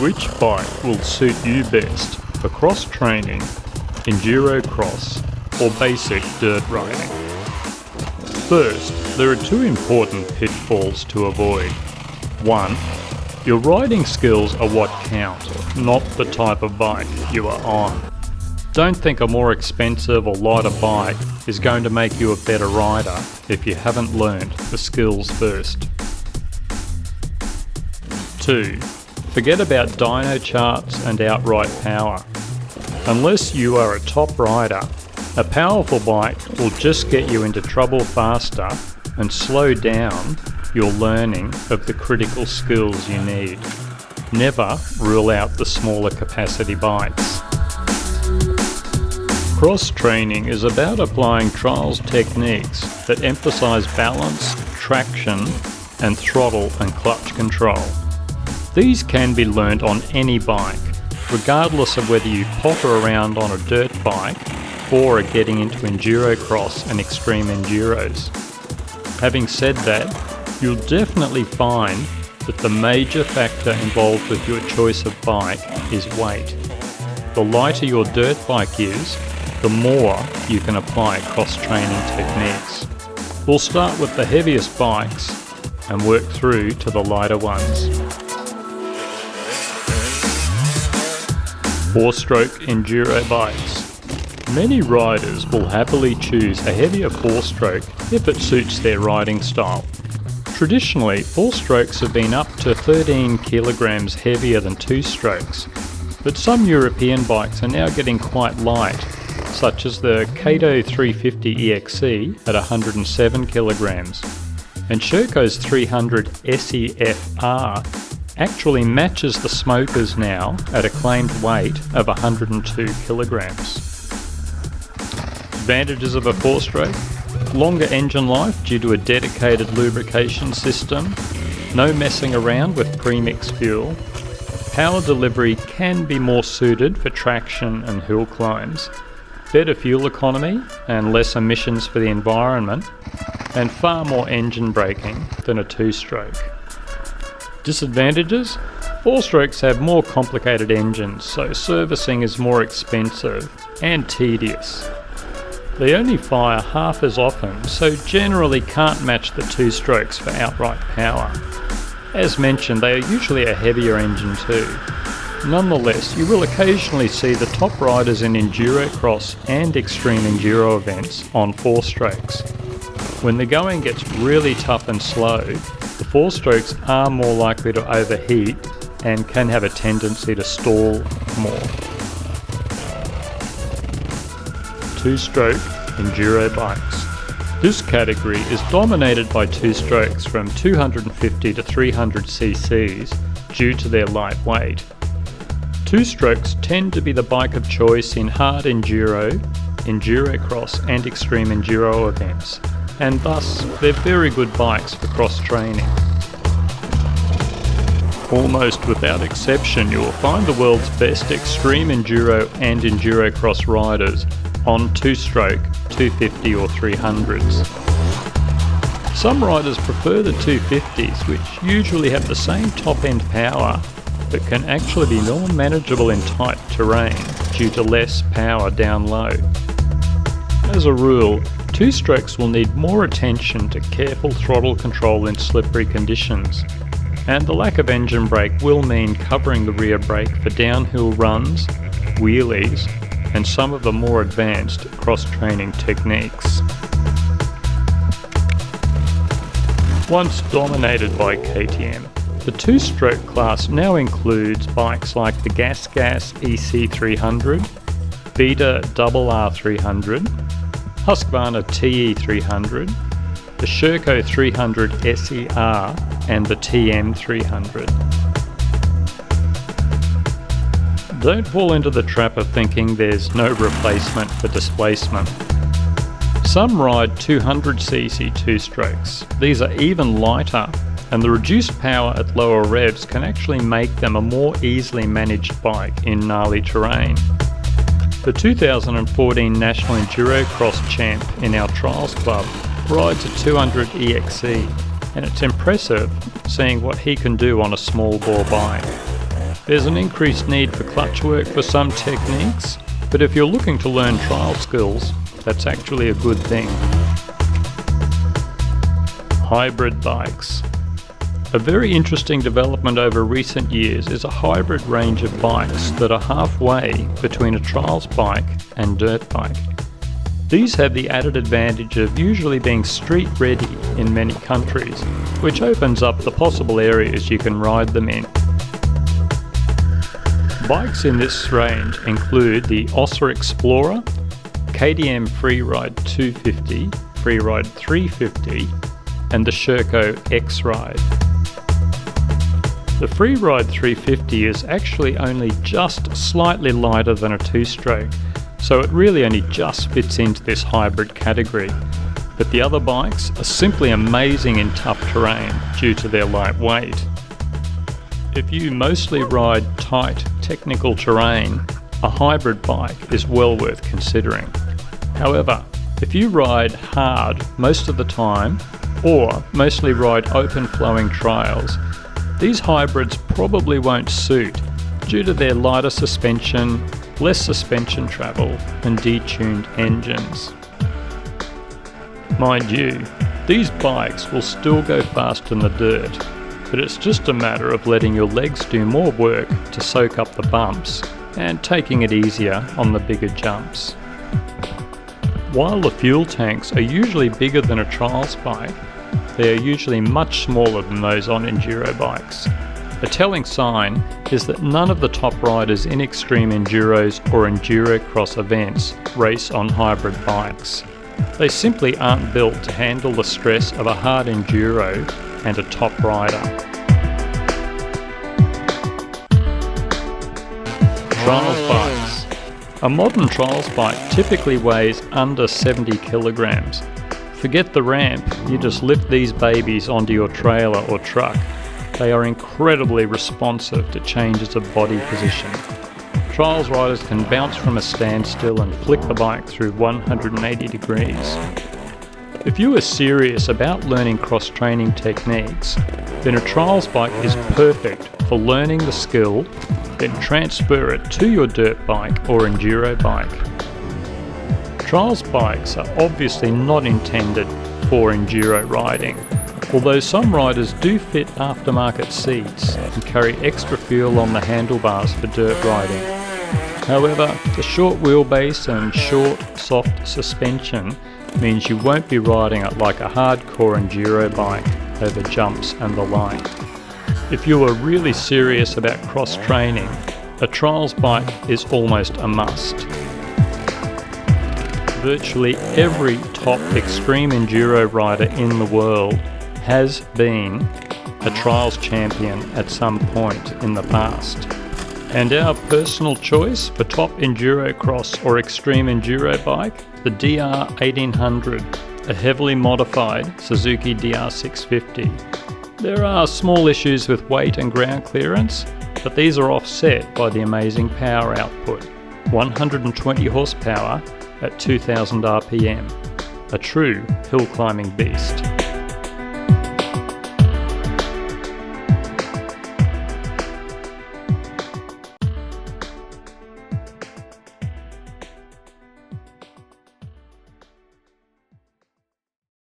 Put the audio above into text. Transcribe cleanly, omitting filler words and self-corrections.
which bike will suit you best for cross training, enduro cross, or basic dirt riding. First, there are two important pitfalls to avoid. 1. Your riding skills are what count, not the type of bike you are on. Don't think a more expensive or lighter bike is going to make you a better rider if you haven't learned the skills first. 2. Forget about dyno charts and outright power. Unless you are a top rider, a powerful bike will just get you into trouble faster and slow down your learning of the critical skills you need. Never rule out the smaller capacity bikes. Cross training is about applying trials techniques that emphasize balance, traction, and throttle and clutch control. These can be learnt on any bike, regardless of whether you potter around on a dirt bike or are getting into enduro cross and extreme enduros. Having said that, you'll definitely find that the major factor involved with your choice of bike is weight. The lighter your dirt bike is, the more you can apply cross-training techniques. We'll start with the heaviest bikes and work through to the lighter ones. 4-stroke enduro bikes. Many riders will happily choose a heavier 4-stroke if it suits their riding style. Traditionally, 4-strokes have been up to 13 kilograms heavier than 2-strokes, but some European bikes are now getting quite light, such as the Kato 350 EXC at 107 kilograms, and Sherco's 300 SEFR actually matches the smokers now at a claimed weight of 102 kilograms. Advantages of a 4-stroke: longer engine life due to a dedicated lubrication system, no messing around with premixed fuel, power delivery can be more suited for traction and hill climbs, better fuel economy and less emissions for the environment, and far more engine braking than a 2-stroke. Disadvantages: 4-strokes have more complicated engines, so servicing is more expensive and tedious. They only fire half as often, so generally can't match the 2-strokes for outright power. As mentioned, they are usually a heavier engine too. Nonetheless, you will occasionally see the top riders in enduro cross and extreme enduro events on 4-strokes. When the going gets really tough and slow, the 4-strokes are more likely to overheat and can have a tendency to stall more. 2-stroke enduro bikes. This category is dominated by 2-strokes from 250 to 300 cc's due to their light weight. 2-strokes tend to be the bike of choice in hard enduro, enduro cross and extreme enduro events, and thus they're very good bikes for cross training. Almost without exception, you will find the world's best extreme enduro and enduro cross riders on 2-stroke, 250 or 300s. Some riders prefer the 250s, which usually have the same top-end power, but can actually be more manageable in tight terrain due to less power down low. As a rule, 2-strokes will need more attention to careful throttle control in slippery conditions, and the lack of engine brake will mean covering the rear brake for downhill runs, wheelies, and some of the more advanced cross-training techniques. Once dominated by KTM, the 2-stroke class now includes bikes like the GasGas EC300, Beta RR300, Husqvarna TE300, the Sherco 300 SER and the TM300. Don't fall into the trap of thinking there's no replacement for displacement. Some ride 200cc 2-strokes. These are even lighter, and the reduced power at lower revs can actually make them a more easily managed bike in gnarly terrain. The 2014 National Enduro Cross champ in our Trials Club rides a 200 EXE, and it's impressive seeing what he can do on a small bore bike. There's an increased need for clutch work for some techniques, but if you're looking to learn trial skills, that's actually a good thing. Hybrid bikes. A very interesting development over recent years is a hybrid range of bikes that are halfway between a trials bike and dirt bike. These have the added advantage of usually being street ready in many countries, which opens up the possible areas you can ride them in. Bikes in this range include the Ossa Explorer, KTM Freeride 250, Freeride 350, and the Sherco X-Ride. The Freeride 350 is actually only just slightly lighter than a two-stroke, so it really only just fits into this hybrid category. But the other bikes are simply amazing in tough terrain due to their light weight. If you mostly ride tight, technical terrain, a hybrid bike is well worth considering. However, if you ride hard most of the time, or mostly ride open flowing trails, these hybrids probably won't suit due to their lighter suspension, less suspension travel, and detuned engines. Mind you, these bikes will still go fast in the dirt, but it's just a matter of letting your legs do more work to soak up the bumps and taking it easier on the bigger jumps. While the fuel tanks are usually bigger than a trials bike, they are usually much smaller than those on enduro bikes. A telling sign is that none of the top riders in extreme enduros or enduro cross events race on hybrid bikes. They simply aren't built to handle the stress of a hard enduro and a top rider. Trials bikes. A modern trials bike typically weighs under 70 kilograms. Forget the ramp, you just lift these babies onto your trailer or truck. They are incredibly responsive to changes of body position. Trials riders can bounce from a standstill and flick the bike through 180 degrees. If you are serious about learning cross-training techniques, then a trials bike is perfect for learning the skill, then transfer it to your dirt bike or enduro bike. Trials bikes are obviously not intended for enduro riding, although some riders do fit aftermarket seats and carry extra fuel on the handlebars for dirt riding. However, the short wheelbase and short, soft suspension means you won't be riding it like a hardcore enduro bike over jumps and the like. If you are really serious about cross-training, a trials bike is almost a must. Virtually every top extreme enduro rider in the world has been a trials champion at some point in the past. And our personal choice for top enduro cross or extreme enduro bike, the DR 1800, a heavily modified Suzuki DR 650. There are small issues with weight and ground clearance, but these are offset by the amazing power output, 120 horsepower at 2000 RPM, a true hill climbing beast.